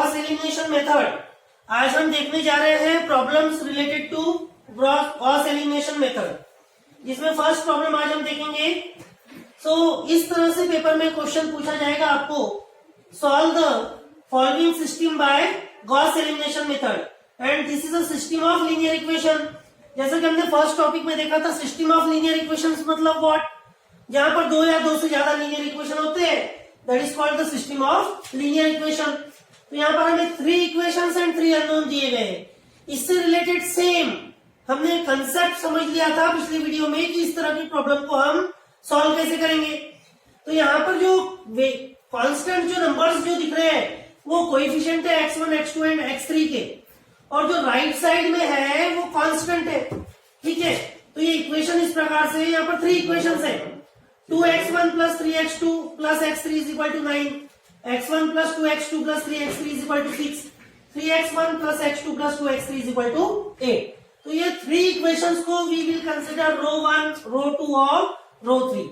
Gauss elimination method. आज हम देखने जा रहे हैं problems related to Gauss elimination method, जिसमें फर्स्ट प्रॉब्लम आज हम देखेंगे। इस तरह से पेपर में क्वेश्चन पूछा जाएगा आपको, solve the following system by Gauss elimination method and this is a system of linear equation. जैसा कि हमने फर्स्ट टॉपिक में देखा था, सिस्टम ऑफ लीनियर इक्वेशंस मतलब व्हाट, जहां पर दो या दो से ज्यादा लीनियर इक्वेशन होते हैं, that is called the system of linear equation. तो यहाँ पर हमें 3 इक्वेशंस एंड 3 अननोन दिए गए हैं। इससे रिलेटेड सेम हमने कंसेप्ट समझ लिया था पिछली वीडियो में कि इस तरह की प्रॉब्लम को हम सॉल्व कैसे करेंगे। तो यहाँ पर जो कांस्टेंट जो नंबर्स जो दिख रहे हैं वो कोएफिशिएंट है x1, x2 एंड x3 के, और जो राइट साइड में है वो कांस्टेंट है। ठीक है, तो ये इक्वेशन इस प्रकार से, यहाँ पर 3 इक्वेशंस है। 2x1 plus 3x2 plus x3 is equal to 9, x1 plus 2x2 plus 3x3 is equal to 6, 3x1 plus x2 plus 2x3 is equal to 8। तो ये 3 इक्वेशंस को we will consider row 1, row 2 और row 3।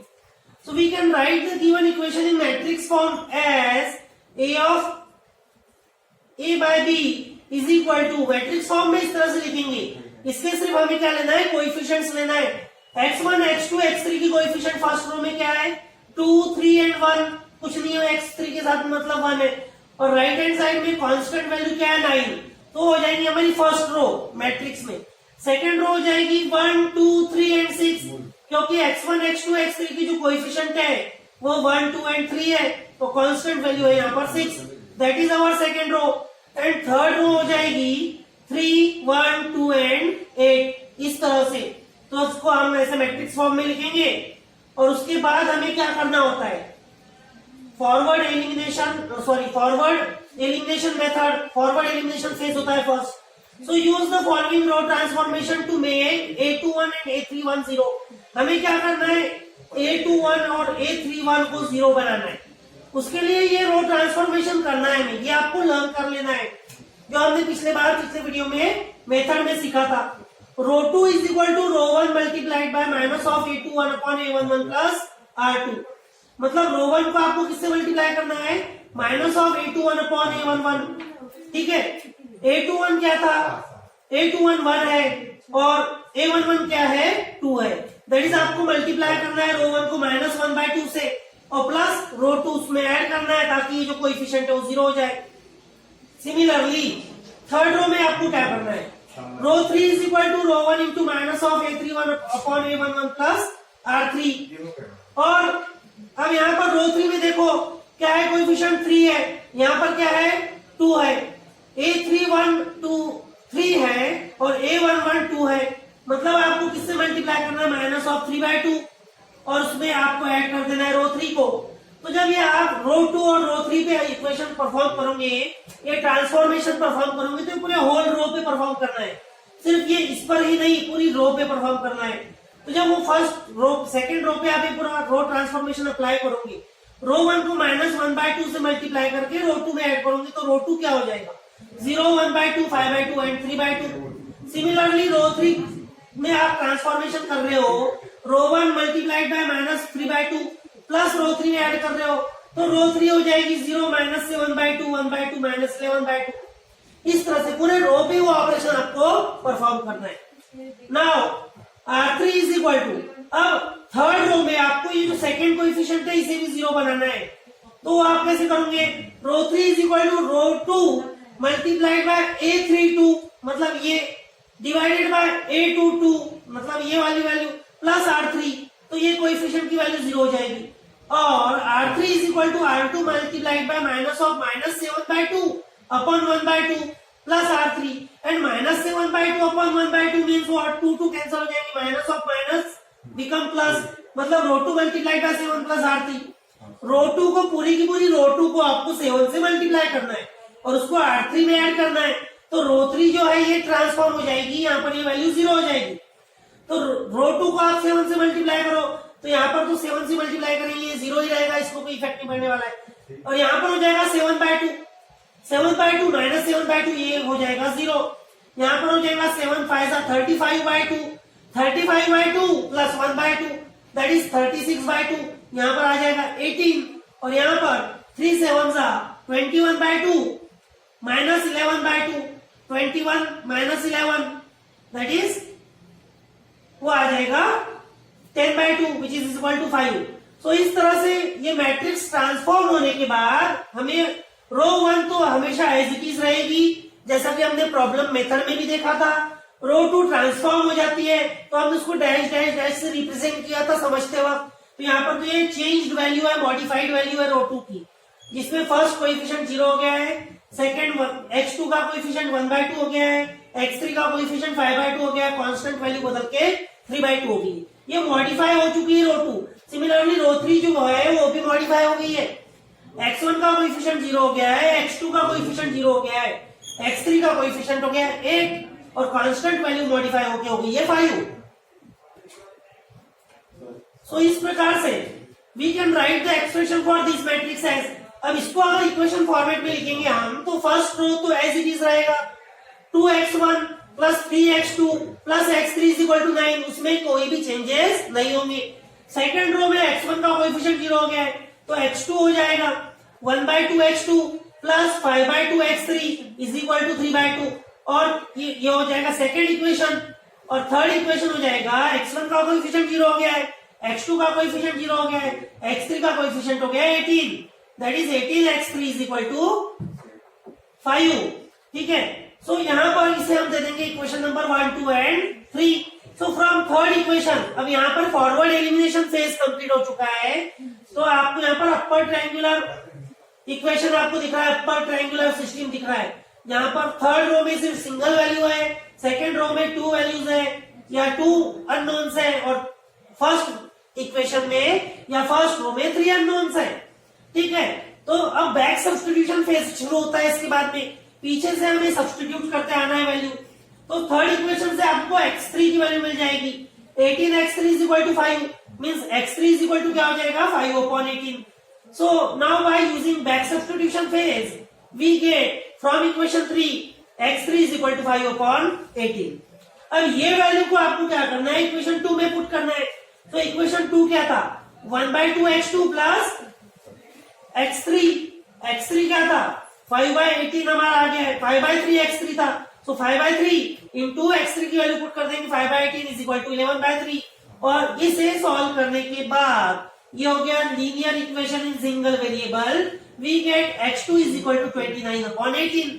So we can write the given equation in matrix form as A of A by B is equal to, matrix form में इस तरह से लिखेंगे। इसके सिर्फ हमें क्या लेना है, कोएफिशिएंट्स लेना है। x1, x2, x3 की कोएफिशिएंट फर्स्ट रो में क्या है, 2, 3 एंड 1, कुछ नहीं है, x3 के साथ मतलब 1 है, और राइट हैंड साइड में कांस्टेंट वैल्यू क्या है, 9। तो हो जाएगी हमारी फर्स्ट रो मैट्रिक्स में। सेकेंड रो हो जाएगी 1, 2, 3 एंड 6, क्योंकि x1, x2, x3 की जो कोएफिशिएंट है वो 1, 2 एंड 3 है, तो कांस्टेंट वैल्यू है यहाँ पर 6, that is our second row. And third row हो जाएगी 3, 1, 2 एंड 8, इस तरह से। तो उसको हम ऐसे मैट्रिक्स फॉर्म में लिखेंगे, और उसके बाद हमें क्या करना होता है, forward elimination method, forward elimination phase होता है first. So use the following row transformation to make A21 and A31 0। हमें क्या करना है, A21 और A31 को 0 बनाना है। उसके लिए ये रो ट्रांसफॉर्मेशन करना है हमें, ये आपको लर्न कर लेना है, जो हमने पिछले वीडियो में मेथड में सीखा था। Row 2 is equal to row 1 multiplied by minus of A21 upon A11 plus R2। मतलब रो 1 को आपको किससे मल्टीप्लाई करना है, minus of A21 upon A11। ठीक है, A21 क्या था, A21 1 है और A11 क्या है, 2 है। दैट इज आपको मल्टीप्लाई करना है रो 1 को माइनस 1/2 से, और प्लस रो 2 उसमें ऐड करना है, ताकि ये जो कोएफिशिएंट है वो 0 हो जाए। सिमिलरली थर्ड रो में आपको क्या करना है, row 3 is equal to row 1 into minus of A31 upon A11 plus R3। और अब यहाँ पर रो 3 में देखो क्या है, कोएफिशिएंट 3 है, यहाँ पर क्या है, 2 है। A31 3 है और A11 2 है, मतलब आपको किससे मल्टीप्लाई करना है, माइनस ऑफ 3/2, और उसमें आपको ऐड कर देना है रो 3 को। तो जब ये आप रो 2 और रो 3 पे इक्वेशन परफॉर्म करोगे, ये ट्रांसफॉर्मेशन परफॉर्म करोगे, तो पूरे होल रो पे परफॉर्म करना है, सिर्फ ये इस पर ही नहीं, पूरी रो पे परफॉर्म करना है। तो जब वो फर्स्ट रो सेकेंड रो पे आप पूरा रो ट्रांसफॉर्मेशन अप्लाई करोगे, रो 1 को माइनस 1/2 से मल्टीप्लाई करके रो 2 में ऐड करोगे, तो रो 2 क्या हो जाएगा, 0, 1/2, 5/2 एंड 3/2। सिमिलरली रो 3 में आप ट्रांसफॉर्मेशन कर रहे हो, रो 1 मल्टीप्लाइड बाय माइनस 3/2 प्लस रो 3 में ऐड कर रहे हो, तो रो 3 हो जाएगी 0, माइनस से 1/2, 1/2 माइनस 11/2। इस तरह से पूरे रो पे वो ऑपरेशन आपको परफॉर्म करना है। Now R3 is equal to, अब थर्ड रो में आपको ये जो सेकेंड कोएफिशिएंट है इसे भी 0 बनाना है। तो आप कैसे करोगे, row 3 is equal to row 2 multiplied by A32, मतलब ये डिवाइडेड बाय A22, मतलब ये वाली वैल्यू प्लस R3, तो ये कोएफिशिएंट की वैल्यू 0 हो जाएगी। और R3 is equal to R2 multiplied by minus of minus 7/2 upon 1/2 plus R3, and minus 7/2 upon 1/2 means what, 2 cancel हो जाएंगे, minus of minus become plus, मतलब row 2 multiplied by 7 plus R3। Row 2 को पूरी की पूरी रो 2 को आपको 7 से मल्टीप्लाई करना है और उसको R3 में ऐड करना है, तो रो 3 जो है ये ट्रांसफॉर्म हो जाएगी, यहाँ पर ये वैल्यू 0 हो जाएगी। तो रो 2 को आप 7 से मल्टीप्लाई करो, तो यहाँ पर तो 7 से मल्टीप्लाई करेंगे, 0 ही रहेगा, इसको कोई इफेक्ट नहीं पड़ने वाला है। और यहाँ पर हो जाएगा 7/2, 7/2 माइनस 7/2, ये हो जाएगा 0। यहाँ पर हो जाएगा 7 5 35/2, 35/2 प्लस 1/2 दैट इज 36/2, यहाँ पर आ जाएगा 18, और यहाँ पर 3 7 21/2 माइनस 11/2, 21 माइनस 11 दैट इज वो आ जाएगा 10/2 विच इज इक्वल टू 5। सो इस तरह से ये मैट्रिक्स ट्रांसफॉर्म होने के बाद हमें रो 1 तो हमेशा एज इट इज रहेगी, जैसा कि हमने प्रॉब्लम मेथड में भी देखा था। रो 2 ट्रांसफॉर्म हो जाती है तो हमने उसको डैश डैश डैश से रिप्रेजेंट किया था समझते वक्त। तो यहाँ पर तो ये चेंज्ड वैल्यू है, मॉडिफाइड वैल्यू है रो 2 की, जिसमें फर्स्ट कोएफिशिएंट 0 हो गया है, सेकंड x2 का कोएफिशिएंट 1/2 हो गया है, x3 का कोएफिशिएंट 5/2 हो गया है, कांस्टेंट वैल्यू बदल के 3/2 हो गई। ये मॉडिफाई हो चुकी है रो 2। सिमिलरली रो 3 जो है वो भी मॉडिफाई हो गई है। x1 का कोएफिशिएंट 0 हो गया है, x2 का कोएफिशिएंट 0 हो गया है, x3 का कोएफिशिएंट हो गया है 8 और कांस्टेंट वैल्यू मॉडिफाई होके हो गई है 5। सो इस प्रकार से we can write the expression for this matrix as. अब इसको अगर इक्वेशन फॉर्मेट में लिखेंगे हम तो फर्स्ट रो तो एज इट इज रहेगा 2x1 plus 3x2 plus x3 is equal to 9, उसमें कोई भी चेंजेस नहीं होंगे। सेकंड रो में x1 का कोएफिशिएंट 0 हो गया है तो x2 हो जाएगा 1/2 x2 plus 5/2 x3 is equal to 3/2 और ये हो जाएगा सेकंड इक्वेशन। और थर्ड इक्वेशन हो जाएगा x1 का कोएफिशिएंट 0 हो गया है, x2 का कोएफिशिएंट 0 हो गया है, x3 का कोएफिशिएंट हो गया है 18, that is 18x3 is equal to 5। ठीक है, सो यहाँ पर इसे हम दे देंगे equation number 1, 2 and 3। So from third equation अब यहाँ पर फॉरवर्ड एलिमिनेशन फेज कंप्लीट हो चुका है। तो आपको यहाँ पर अपर ट्रायंगुलर इक्वेशन आपको दिख रहा है, अपर ट्रायंगुलर सिस्टम दिख रहा है। यहाँ पर थर्ड रो में सिर्फ सिंगल वैल्यू है, सेकेंड रो में 2 वैल्यूज है या 2 अननोन्स है और फर्स्ट इक्वेशन में या फर्स्ट रो में 3 अननोन्स है। ठीक है, तो अब बैक सब्स्टिट्यूशन फेज शुरू होता है। इसके बाद में पीछे से हमें सब्स्टिट्यूट करते आना है वैल्यू। तो थर्ड इक्वेशन से आपको x3 की वैल्यू मिल जाएगी 18x3 is equal to 5 means x3 is equal to क्या हो जाएगा 5/18। So now by using back substitution phase we get from equation 3 x3 is equal to 5/18। अब ये वैल्यू को आपको क्या करना है, इक्वेशन 2 में पुट करना है। तो इक्वेशन 2 क्या था 1/2 x2 प्लस x3 क्या था 5/18 हमारा आ गया है, 5/3 x3 था। सो 5/3 इंटू x3 की वैल्यू पुट कर देंगे 5/18 इज इक्वल टू 11/3 और इसे सॉल्व करने के बाद ये हो गया linear equation in single variable. We get x2 is equal to 29/18।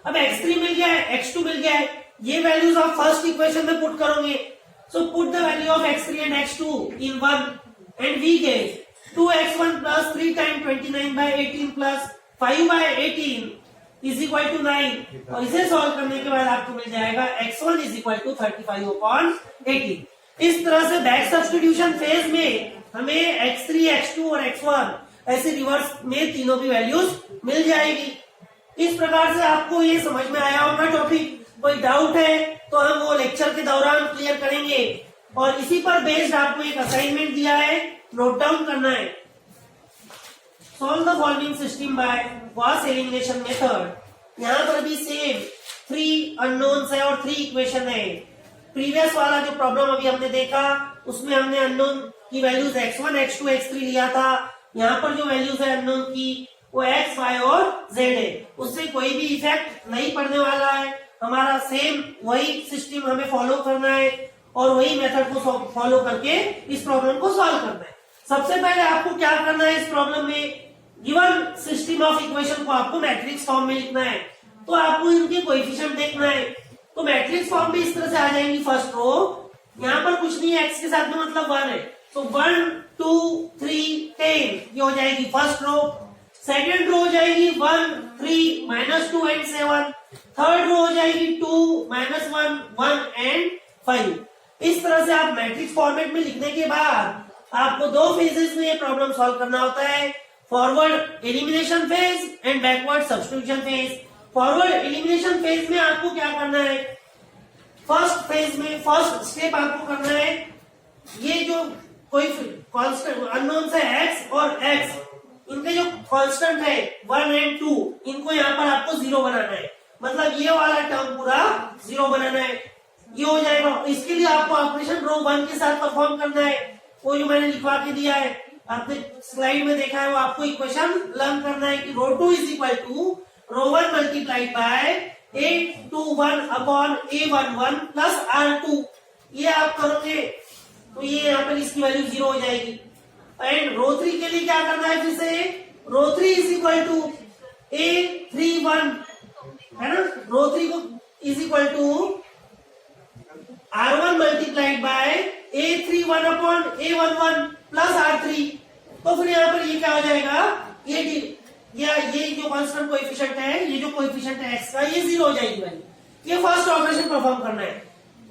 अब x3 मिल गया है, x2 मिल गया है, ये वैल्यूज आप फर्स्ट इक्वेशन में पुट करोगे। So put the value of x3 and x2 in 1 and we get 2x1 plus 3 time 29/18 plus 5/18 is equal to 9 और इसे सॉल्व करने के बाद आपको मिल जाएगा x1 इज इक्वल टू 35/18। इस तरह से बैक सब्स्टिट्यूशन फेज में हमें x3, x2 और x1 ऐसे रिवर्स में तीनों की वैल्यूज मिल जाएगी। इस प्रकार से आपको ये समझ में आया होगा टॉपिक। कोई डाउट है तो हम वो लेक्चर के दौरान क्लियर करेंगे और इसी पर बेस्ड आपको एक असाइनमेंट दिया है, नोट डाउन करना है। Solve the following system by Gauss elimination method. यहाँ पर भी सेम 3 अननोन्स है और 3 इक्वेशन है। प्रीवियस वाला जो प्रॉब्लम अभी हमने देखा उसमें हमने अननोन की वैल्यूज x1, x2, x3 लिया था। यहाँ पर जो वैल्यूज है अननोन की वो x, y और z है, उससे कोई भी इफेक्ट नहीं पड़ने वाला है। हमारा सेम वही सिस्टम हमें फॉलो करना है और वही मेथड को फॉलो करके इस प्रॉब्लम को सॉल्व करना है। सबसे पहले आपको क्या करना है, इस प्रॉब्लम में गिवन सिस्टम ऑफ इक्वेशन को आपको मैट्रिक्स फॉर्म में लिखना है। तो आपको इनके कोएफिशिएंट देखना है। तो मैट्रिक्स फॉर्म में इस तरह से आ जाएंगी। फर्स्ट रो यहाँ पर कुछ नहीं है, x के साथ में मतलब 1 है, तो 1, 2, 3, 10 ये हो जाएगी फर्स्ट रो। सेकेंड रो हो जाएगी 1, 3, -2 एंड 7। थर्ड रो हो जाएगी 2, -1, 1 एंड 5। इस तरह से आप मैट्रिक्स फॉर्मेट में लिखने के बाद आपको 2 फेजेस में ये प्रॉब्लम सॉल्व करना होता है, forward elimination phase and backward substitution phase. Forward elimination phase में आपको क्या करना है, फर्स्ट फेज में फर्स्ट स्टेप आपको करना है, ये जो कोई कांस्टेंट अननोन है x और x, इनके जो कांस्टेंट है 1 एंड 2, इनको यहाँ पर आपको 0 बनाना है। मतलब ये वाला टर्म पूरा 0 बनाना है, ये हो जाएगा। इसके लिए आपको ऑपरेशन रो 1 के साथ परफॉर्म करना है, वो जो मैंने लिखवा के दिया है, आपने स्लाइड में देखा है, वो आपको इक्वेशन लर्न करना है कि row 2 is equal to row 1 multiplied by A21 upon A11 plus R2, ये आप करोगे तो ये यहाँ पर इसकी वैल्यू 0 हो जाएगी। एंड रो 3 के लिए क्या करना है, फिर से रो 3 इज इक्वल टू A31 है ना, रो 3 को is equal to R1 multiplied by A31 upon A11 plus R3। तो फिर यहाँ पर ये क्या हो जाएगा, ये जो कांस्टेंट कोएफिशिएंट है, ये जो कोएफिशिएंट है x का, ये 0 हो जाएगी वैल्यू। ये फर्स्ट ऑपरेशन परफॉर्म करना है।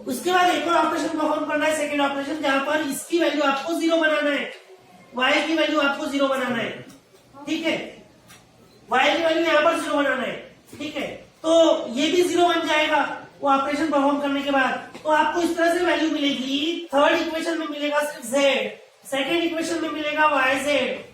उसके बाद एक और ऑपरेशन परफॉर्म करना है, सेकंड ऑपरेशन, जहां पर इसकी वैल्यू आपको 0 बनाना है, y की वैल्यू आपको 0 बनाना है, ठीक है, y की वैल्यू यहाँ पर 0 बनाना है, ठीक है। तो ये भी 0 बन जाएगा वो ऑपरेशन परफॉर्म करने के बाद। तो आपको इस तरह से वैल्यू मिलेगी। थर्ड इक्वेशन में मिलेगा सिर्फ z, सेकेंड इक्वेशन में मिलेगा yz,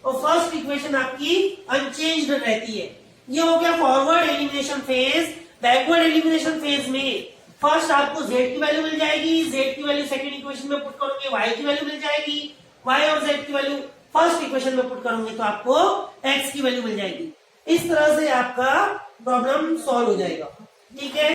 और फर्स्ट इक्वेशन आपकी अनचेंज्ड रहती है। ये हो गया forward elimination phase. Backward elimination phase में फर्स्ट आपको z की वैल्यू मिल जाएगी, z की वैल्यू सेकेंड इक्वेशन में पुट करोगे, y की वैल्यू मिल जाएगी, y और z की वैल्यू फर्स्ट इक्वेशन में पुट करोगे तो आपको x की वैल्यू मिल जाएगी। इस तरह से आपका प्रॉब्लम सॉल्व हो जाएगा, ठीक है।